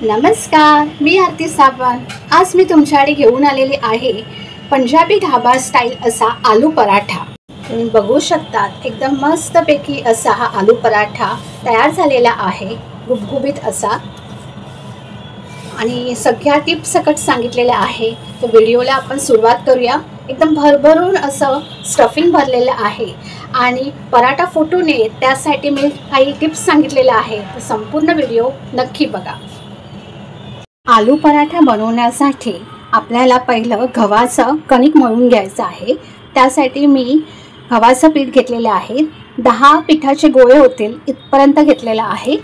नमस्कार, मी आरती सावंत। आज मी तुमच्याकडे घेऊन आलेले आहे पंजाबी ढाबा स्टाईल असा आलू पराठा। तुम्ही बघू शकता एकदम मस्तपैकी असा हा आलू पराठा तयार झालेला आहे, गुबगुबीत असा। आणि सगळ्या टिप्स सकट सांगितलेल्या आहे। तर व्हिडिओला आपण सुरुवात करूया। एकदम भरभरून असं स्टफिंग भरलेलं आहे आणि पराठा फुटू नये त्यासाठी मी काही टिप्स सांगितलेल्या आहे। तर संपूर्ण व्हिडिओ नक्की बघा। आलू पराठा बनवण्यासाठी आपल्याला पहिलं गव्हाचं कणिक मळून घ्यायचं आहे। त्यासाठी मी गव्हाचं पीठ घेतलेले आहे। 10 पिठाचे गोळे होतील इथपर्यंत घेतलेला आहे।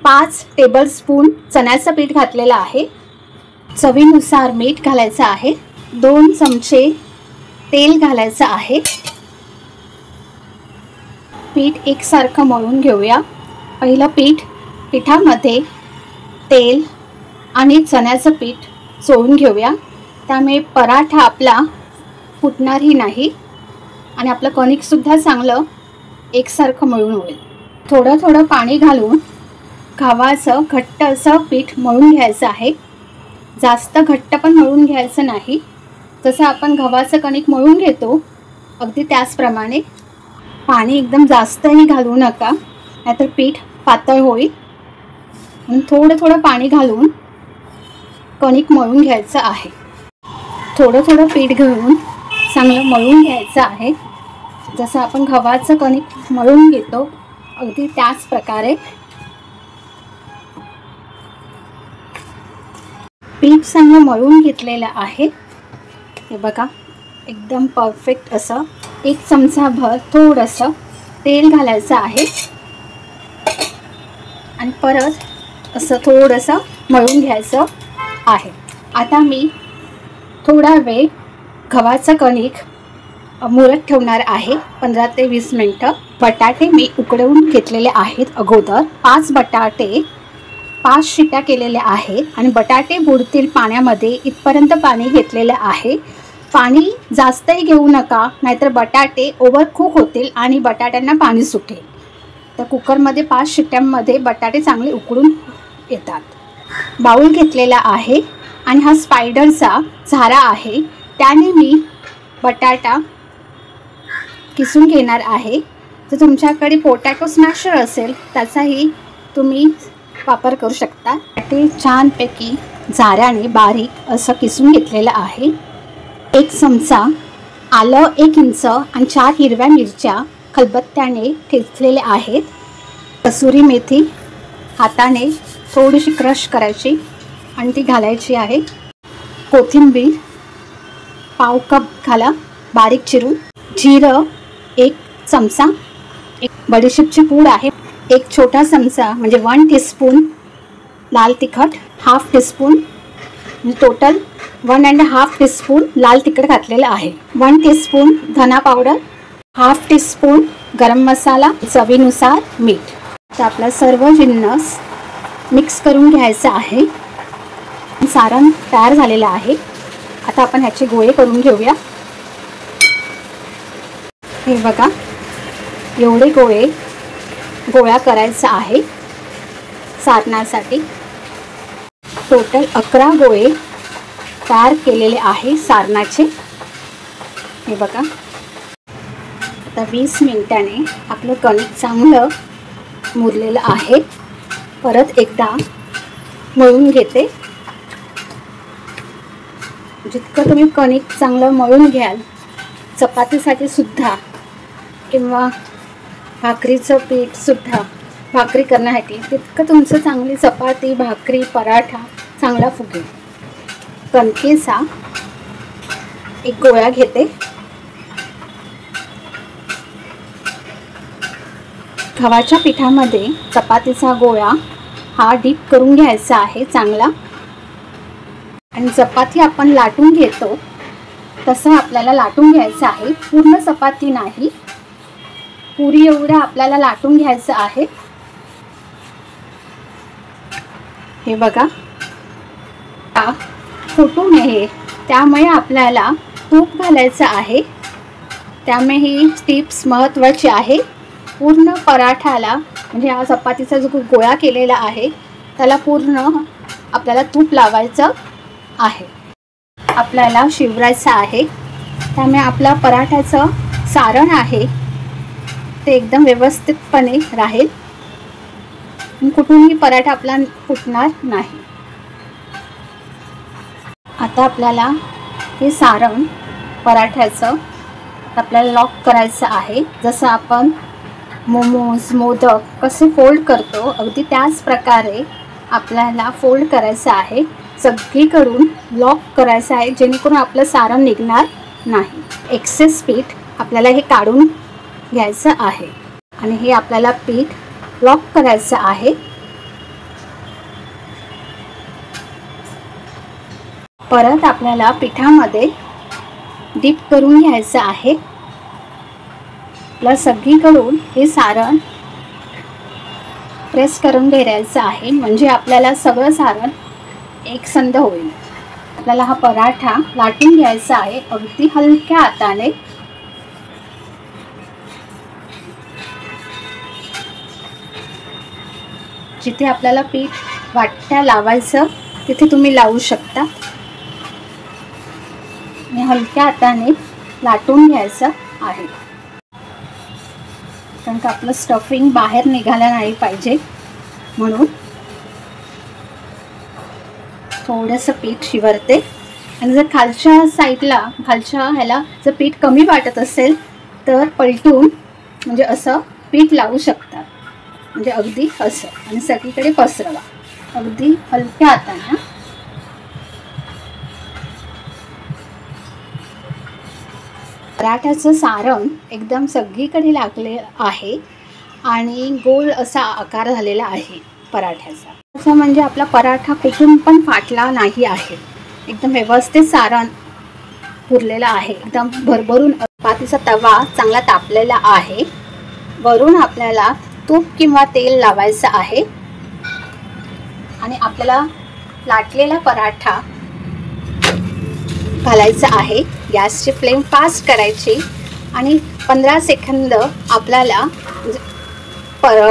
5 टेबलस्पून चण्याचं पीठ घातलेलं आहे। चवीनुसार मीठ घालायचं आहे। 2 चमचे तेल घालायचं आहे। पीठ एकसारखं मळून घेऊया। पहिलं पिठामध्ये तेल आणि चण्याचं पीठ चोळून घेऊया। त्यामुळे पराठा आपला फुटणारही नाही आणि आपलं कणिक सुद्धा चांगलं एकसारखं मळून होईल। थोडं थोडं पाणी घालून गव्हाचं घट्ट असं पीठ मळून घ्यायचं आहे। जास्त घट्ट पण मळून घ्यायचं नाही। जसं आपण गव्हाचं कणिक मळून घेतो अगदी त्याचप्रमाणे। पाणी एकदम जास्तही घालू नका, नाहीतर पीठ पातळ होईल। थोडं थोडं पाणी घालून कणिक मळून घ्यायचं आहे। थोडं थोडं पीठ घेऊन चांगलं मळून घ्यायचं आहे। जसं आपण गव्हाचं कणिक मळून घेतो अगदी त्याच प्रकारे। पीठ चांगलं मळून घेतलेलं आहे। हे बघा, एकदम परफेक्ट असं। 1 चमचाभर थोडंसं तेल घालायचं आहे आणि परत असं थोडंसं मळून घ्यायचं आहे। आता मी थोडा वेळ गव्हाचं कणिक मुरत ठेवणार आहे, 15 ते 20 मिनिटं। बटाटे मी उकडवून घेतलेले आहेत अगोदर। 5 बटाटे 5 शिट्या केलेल्या आहेत आणि बटाटे बुडतील पाण्यामध्ये इथपर्यंत पाणी घेतलेलं आहे। पाणी जास्तही घेऊ नका, नाहीतर बटाटे ओव्हर कुक होतील आणि बटाट्यांना पाणी सुटेल। तर कुकरमध्ये 5 शिट्ट्यांमध्ये बटाटे चांगले उकडून येतात। बाउल घेतलेला आहे आणि हा स्पायडरचा झारा आहे, त्याने मी बटाटा किसून घेणार आहे। जर तुमच्याकडे पोटॅटो स्मॅशर असेल त्याचाही तुम्ही वापर करू शकता। ते छानपैकी झाऱ्याने बारीक असं किसून घेतलेलं आहे। 1 चमचा आलं, 1 इंच आणि 4 हिरव्या मिरच्या खलबत्त्याने ठेचलेल्या आहेत। कसुरी मेथी हाताने थोडीशी क्रश करायची आणि ती घालायची आहे। कोथिंबीर पाव कप घाला बारीक चिरून। जिरं 1 चमचा, 1 बडीशेपची पूड आहे, 1 छोटा चमचा म्हणजे 1 टीस्पून लाल तिखट, हाफ टीस्पून टोटल 1.5 टीस्पून लाल तिखट घातलेलं आहे। 1 टीस्पून धना पावडर, हाफ टीस्पून गरम मसाला, चवीनुसार मीठ। तर आपला सर्व जिन्नस मिक्स करून घ्यायचं आहे। सारण तयार झालेलं आहे। आता आपण ह्याचे गोळे करून घेऊया। हे बघा, एवढे गोळा करायचा आहे सारणासाठी। टोटल 11 गोळे तयार केलेले आहे सारणाचे। हे बघा, आता 20 मिनिटांनी आपलं कणिक चांगलं मुरलेलं आहे। परत एकदा मळून घेते। जितकं तुम्ही कणिक चांगलं मळून घ्याल चपातीसाठी सुद्धा किंवा भाकरीचं पीठ सुद्धा भाकरी करण्यासाठी, तितकं तुमचं चांगली चपाती, भाकरी, पराठा चांगला फुगेल। कणकेचा 1 गोळा घेते। गव्हाच्या पिठामध्ये चपातीचा गोळा हा डीप करून घ्यायचा आहे चांगला। आणि चपाती आपण लाटून घेतो तसं आपल्याला लाटून घ्यायचं आहे। पूर्ण चपाती नाही, पुरी एवढं आपल्याला लाटून घ्यायचं आहे। हे बघा, फुटू नये त्यामुळे आपल्याला तूप घालायचं आहे। त्यामुळे ही टिप्स महत्त्वाची आहे। पूर्ण पराठाला म्हणजे हा चपातीचा जो गोळा केलेला आहे त्याला पूर्ण आपल्याला तूप लावायचं आहे. आपल्याला शिवरायचं आहे, त्यामुळे आपला पराठ्याचं सारण आहे ते एकदम व्यवस्थितपणे राहील. कुठूनही पराठा आपला फुटणार नाही. आता आपल्याला हे सारण पराठ्याचं आपल्याला लॉक करायचं आहे. जसं आपण मोमोज मोदक कसे फोल्ड करतो अगदी त्याच प्रकारे आपल्याला फोल्ड करायचं आहे. सगळीकडून लॉक करायचं आहे जेणेकरून आपलं सारण निघणार नाही. एक्सेस पीठ आपल्याला हे काढून घ्यायचं आहे आणि हे आपल्याला पीठ लॉक करायचं आहे. परत आपल्याला पिठामध्ये डीप करून घ्यायचं आहे. प्लस सगळीकडून हे सारण प्रेस करून घ्यायचं आहे म्हणजे आपल्याला सगळं सारण एकसंध होईल. आपल्याला हा पराठा लाटून घ्यायचा आहे अगदी हलक्या हाताने. जिथे आपल्याला पीठ वाट्या लावायचं तिथे तुम्ही लावू शकता आणि हलक्या हाताने लाटून घ्यायचं आहे, कारण का आपलं स्टफिंग बाहेर निघालं नाही पाहिजे म्हणून. थोडंसं पीठ शिवरते आणि जर खालच्या साईडला खालच्या ह्याला जर पीठ कमी वाटत असेल तर पलटून म्हणजे असं पीठ लावू शकतात. म्हणजे अगदी असं आणि सगळीकडे पसरवा अगदी हलक्या हाताने. पराठ्याचं सारण एकदम सगळीकडे लागले आहे आणि गोल असा आकार झालेला आहे पराठ्याचा. असं म्हणजे आपला पराठा कुठून पण फाटला नाही आहे. एकदम व्यवस्थित सारण पुरलेलं आहे. एकदम भरभरून चपातीचा तवा चांगला तापलेला आहे. वरून आपल्याला तूप किंवा तेल लावायचं आहे आणि आपल्याला लाटलेला पराठा घालायचा आहे. गॅसची फ्लेम फास्ट करायची आणि 15 सेकंद आपल्याला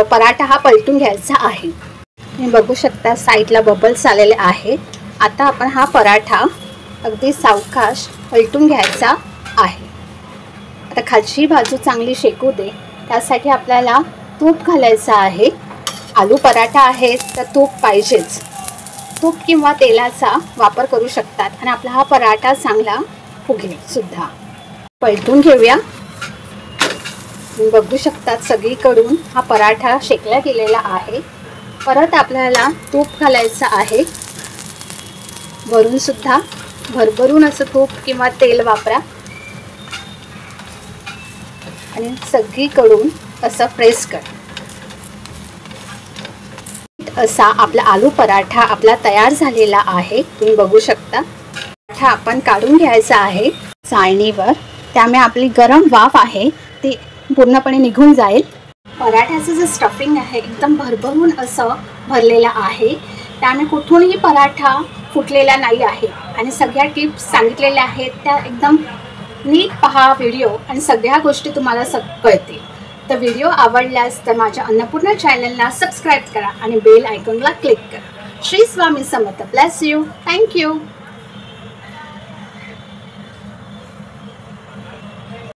पराठा हा पलटून घ्यायचा आहे. तुम्ही बघू शकता साईडला बबल्स आलेले आहे. आता आपण हा पराठा अगदी सावकाश पलटून घ्यायचा आहे. आता खालची बाजू चांगली शेकू दे त्यासाठी आपल्याला तूप घालायचं आहे. आलू पराठा आहे तर तूप पाहिजेच. तूप किंवा तेलाचा वापर करू शकतात आणि आपला हा पराठा चांगला फुगेल सुद्धा. पलटून घेऊया. बघू शकतात सगळीकडून हा पराठा शेकला गेलेला आहे. परत आपल्याला तूप घालायचं आहे. वरून सुद्धा भरभरून असं तूप किंवा तेल वापरा आणि सगळीकडून असं प्रेस कर. असा आपला आलू पराठा आपला तयार झालेला आहे. तुम्ही बघू शकता. पराठा आपण काढून घ्यायचा आहे चाळणीवर, त्यामुळे आपली गरम वाफ आहे ती पूर्णपणे निघून जाईल. पराठ्याचं जे स्टफिंग आहे एकदम भरभरून असं भरलेलं आहे, त्यामुळे कुठूनही पराठा फुटलेला नाही आहे. आणि सगळ्या टिप्स सांगितलेल्या आहेत त्या एकदम नीट पहा व्हिडिओ आणि सगळ्या गोष्टी तुम्हाला कळतील. तर व्हिडिओ आवडल्यास तर माझ्या अन्नपूर्णा चॅनलला सबस्क्राईब करा आणि बेल आयकॉनला क्लिक करा. Shri Swami Samarth. Bless you. Thank you.